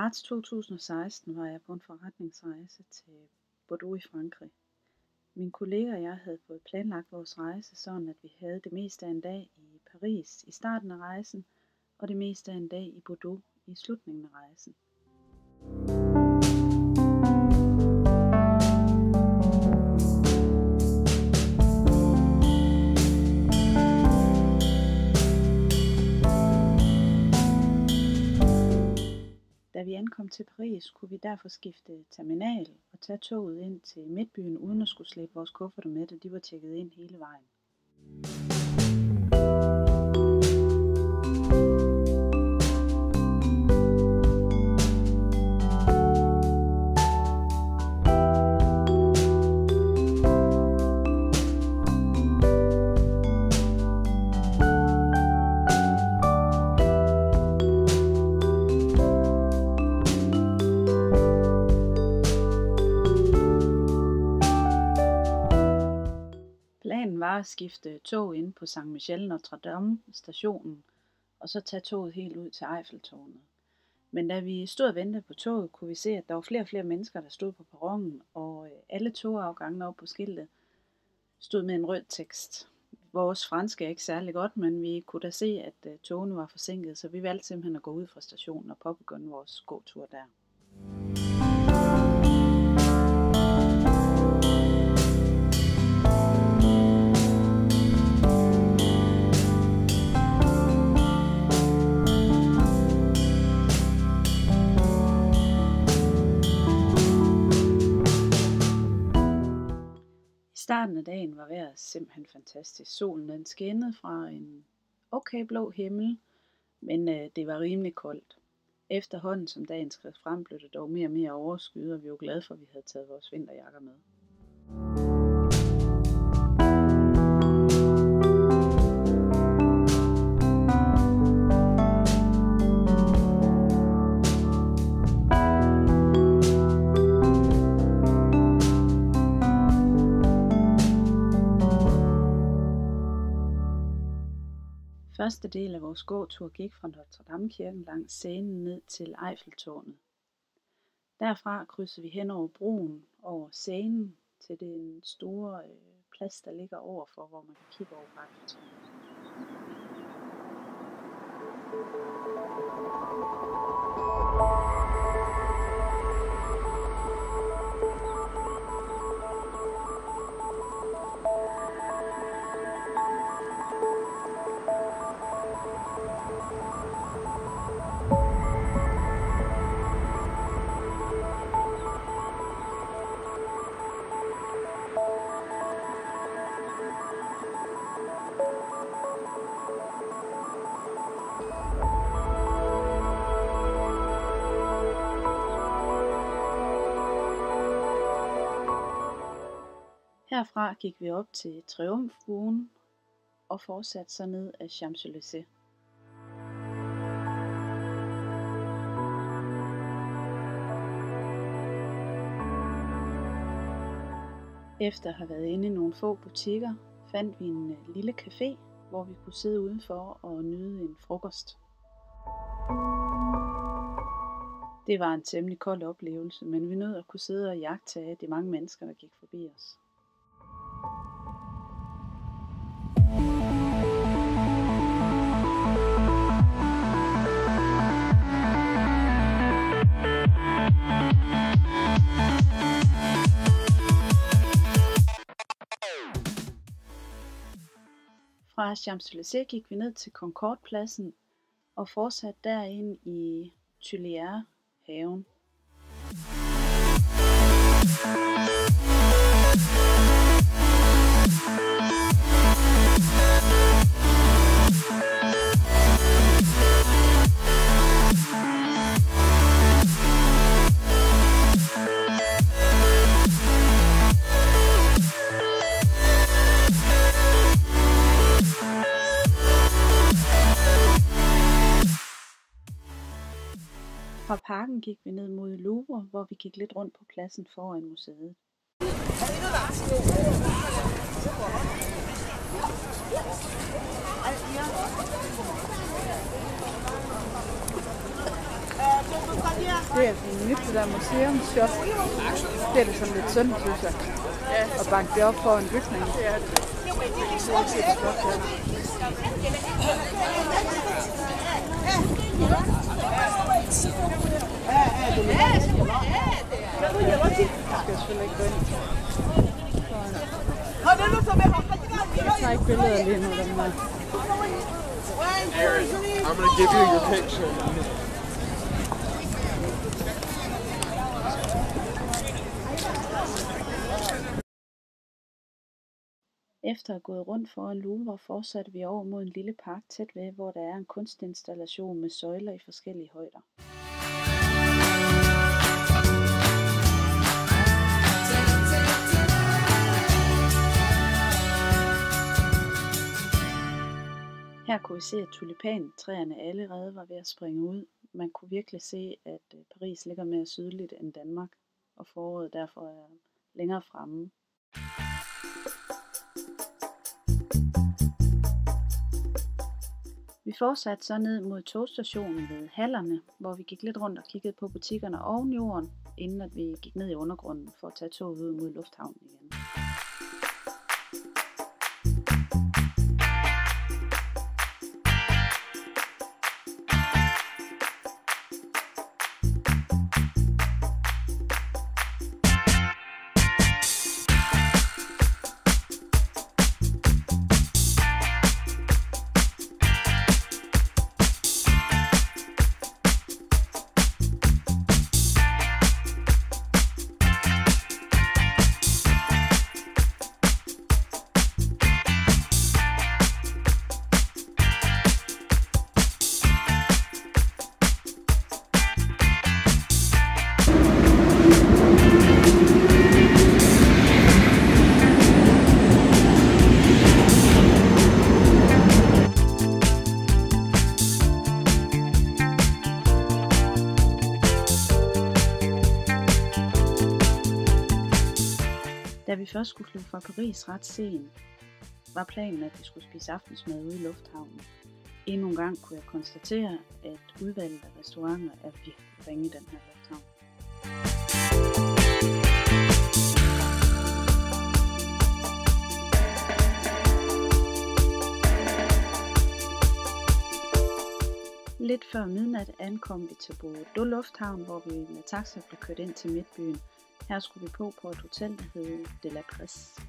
marts 2016 var jeg på en forretningsrejse til Bordeaux i Frankrig. Min kollega og jeg havde fået planlagt vores rejse sådan, at vi havde det meste af en dag i Paris i starten af rejsen, og det meste af en dag i Bordeaux i slutningen af rejsen. Da vi ankom til Paris, kunne vi derfor skifte terminal og tage toget ind til midtbyen, uden at skulle slæbe vores kufferter med, da de var tjekket ind hele vejen. Planen var at skifte tog ind på Saint Michel Notre Dame stationen, og så tage toget helt ud til Eiffeltårnet. Men da vi stod og ventede på toget, kunne vi se, at der var flere og flere mennesker, der stod på perronen, og alle togafgangene oppe på skiltet stod med en rød tekst. Vores fransk er ikke særlig godt, men vi kunne da se, at togene var forsinket, så vi valgte simpelthen at gå ud fra stationen og påbegynde vores gåtur der. I starten af dagen var vejret simpelthen fantastisk. Solen den skinnede fra en okay blå himmel, men det var rimelig koldt. Efterhånden som dagen skred frem, blev det dog mere og mere overskyet, og vi var glade for, at vi havde taget vores vinterjakker med. Første del af vores gåtur gik fra Notre Dame kirken langs Seinen ned til Eiffeltårnet. Derfra krydsede vi hen over broen over Seinen til den store plads, der ligger overfor, hvor man kan kigge over Eiffeltårnet. Herfra gik vi op til Triumfbuen og fortsatte så ned ad Champs-Élysées. Efter at have været inde i nogle få butikker, fandt vi en lille café, hvor vi kunne sidde udenfor og nyde en frokost. Det var en temmelig kold oplevelse, men vi nød at kunne sidde og iagttage de mange mennesker, der gik forbi os. Fra Champs-Élysées gik vi ned til Concorde-pladsen og fortsatte derind i Tuileries-haven. Fra parken gik vi ned mod Louvre, hvor vi gik lidt rundt på pladsen foran museet. Det er sådan nyt, det der museumsshop. Det er det sådan lidt sundt, synes jeg. Og banke det op for en bygning. Det er det. Jeg skal selvfølgelig ikke gå ind. Jeg tager ikke billeder lige nu, dem der. Aaron, I'm gonna give you your picture. Efter at have gået rundt foran Louvre, fortsatte vi over mod en lille park tæt ved, hvor der er en kunstinstallation med søjler i forskellige højder. Her kunne vi se, at tulipantræerne allerede var ved at springe ud. Man kunne virkelig se, at Paris ligger mere sydligt end Danmark, og foråret derfor er længere fremme. Vi fortsatte så ned mod togstationen ved Hallerne, hvor vi gik lidt rundt og kiggede på butikkerne oven jorden, inden at vi gik ned i undergrunden for at tage toget ud mod lufthavnen igen. Da vi først skulle flyve fra Paris ret sent, var planen, at vi skulle spise aftensmad ude i lufthavnen. Endnu en gang kunne jeg konstatere, at udvalget af restauranter er virkelig ringe i den her lufthavn. Lidt før midnat ankom vi til Bordeaux Lufthavn, hvor vi med taxa blev kørt ind til midtbyen. Her skulle vi på et hotel, der hed De La Presse.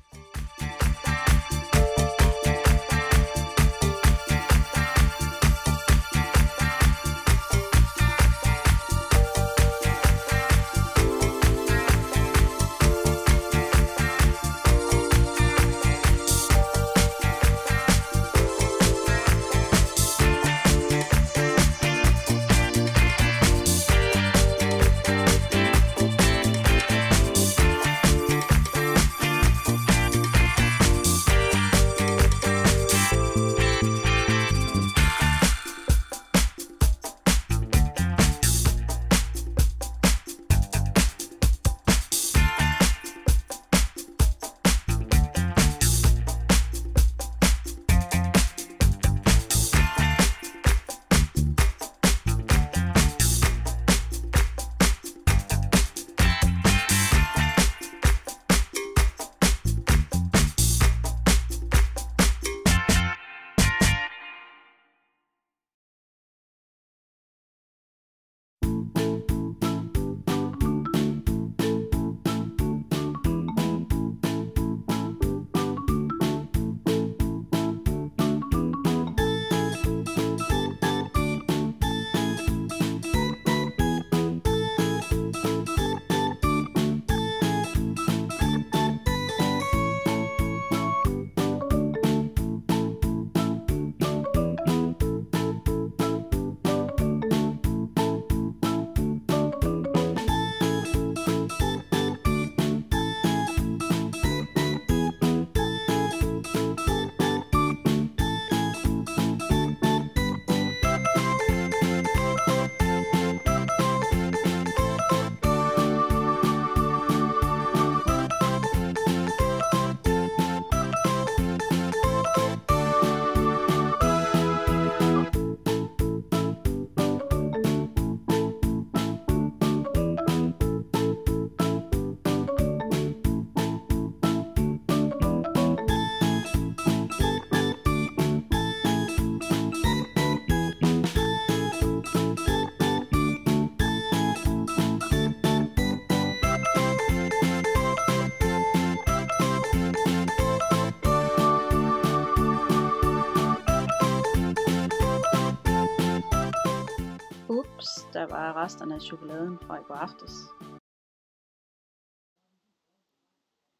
der var resterne af chokoladen fra i går aftes.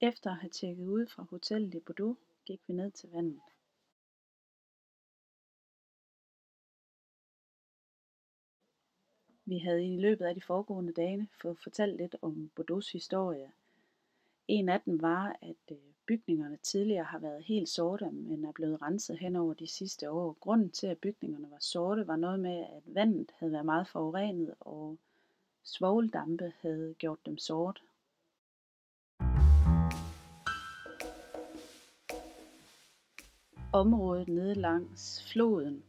Efter at have tjekket ud fra hotellet i Bordeaux, gik vi ned til vandet. Vi havde i løbet af de foregående dage fået fortalt lidt om Bordeaux' historie. En af dem var, at bygningerne tidligere har været helt sorte, men er blevet renset hen over de sidste år. Grunden til, at bygningerne var sorte, var noget med, at vandet havde været meget forurenet, og svovldampe havde gjort dem sorte. Området nede langs floden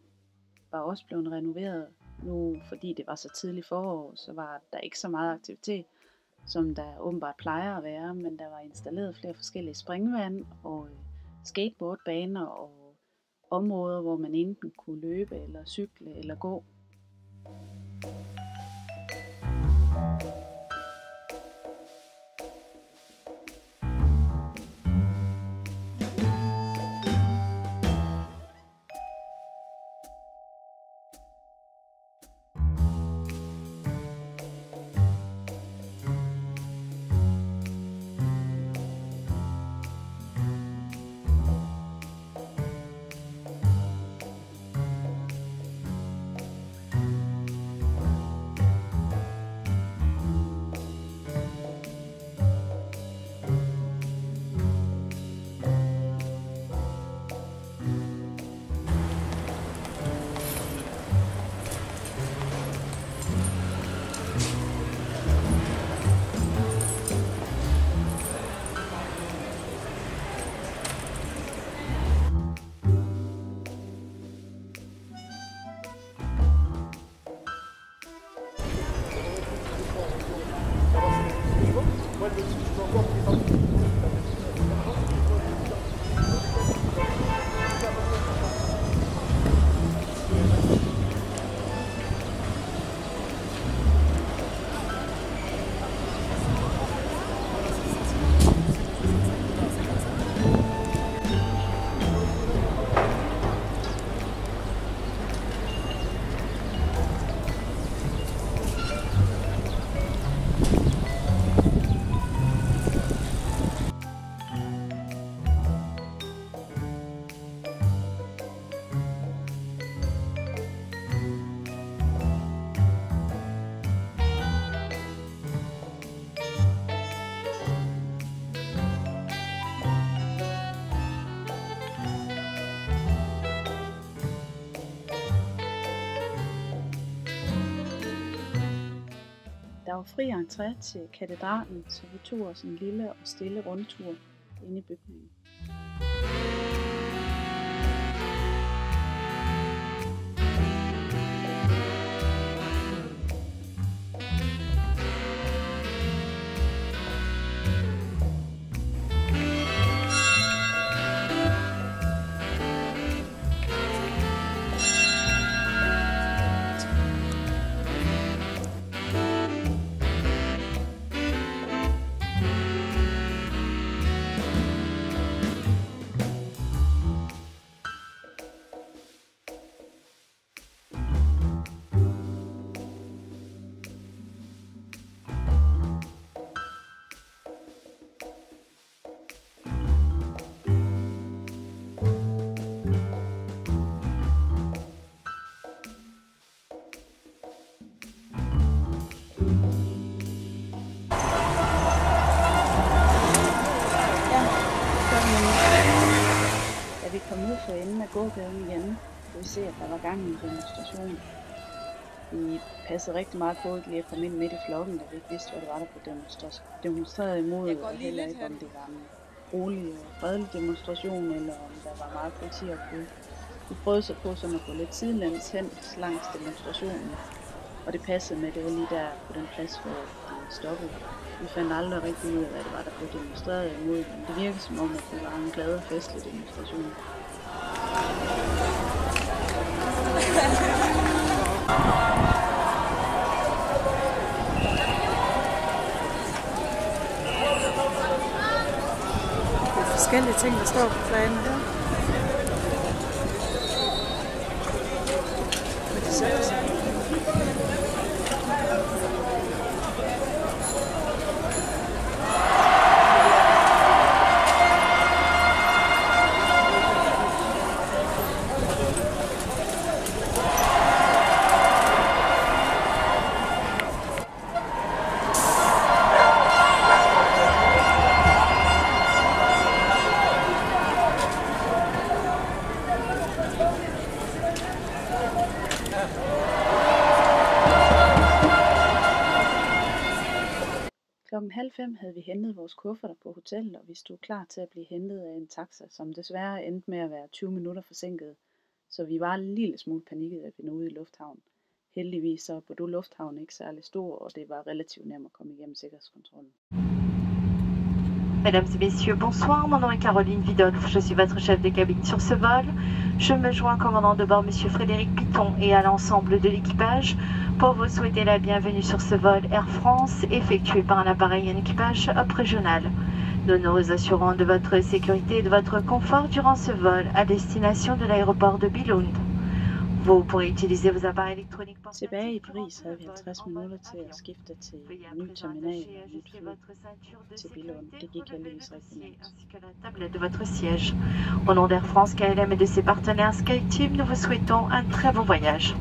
var også blevet renoveret. Nu, fordi det var så tidligt forår, så var der ikke så meget aktivitet, som der åbenbart plejer at være, men der var installeret flere forskellige springvand og skateboardbaner og områder, hvor man enten kunne løbe eller cykle eller gå. Der var fri entré til katedralen, så vi tog os en lille og stille rundtur inde i bygningen. Da vi kom ud for enden af gågaden igen, kunne vi se, at der var gang i en demonstration. Vi passede rigtig meget på lige at komme ind midt i flokken, da vi ikke vidste, hvad det var, der blev demonstreret imod, og heller ikke, om det var en rolig og fredelig demonstration, eller om der var meget politiopbud. Vi prøvede så på sådan at gå lidt sidelæns hen langs demonstrationen, og det passede med, det var lige der på den plads, hvor de stoppede. Vi fandt aldrig rigtig ud af, hvad det var, der blev demonstreret imod, men det virkede som om, at det var en glad og festlig demonstration. Det er forskellige ting, der står på fladen her. Men det sætter sig. Klokken 4:30 havde vi hentet vores kufferter på hotellet, og vi stod klar til at blive hentet af en taxa, som desværre endte med at være 20 minutter forsinket, så vi var en lille smule panikket, at vi nåede i lufthavnen. Heldigvis så er Bordeaux Lufthavn ikke særlig stor, og det var relativt nemt at komme igennem sikkerhedskontrollen. Mesdames et messieurs, bonsoir. Mon nom est Caroline Vidolf. Je suis votre chef de cabine sur ce vol. Je me joins au commandant de bord, monsieur Frédéric Piton, et à l'ensemble de l'équipage pour vous souhaiter la bienvenue sur ce vol Air France effectué par un appareil en équipage up régional. Nous nous assurons de votre sécurité et de votre confort durant ce vol à destination de l'aéroport de Billund. Vous pourrez utiliser vos appareils électroniques portatifs. Tilbage i Paris havde vi 50 minutter til at skifte til en ny terminal og nyt fly til Billund. Det gik heldigvis rigtig nemt. Ainsi que la tablette de votre siège. Au nom d'Air France, KLM et de ses partenaires SkyTeam, nous vous souhaitons un très bon voyage.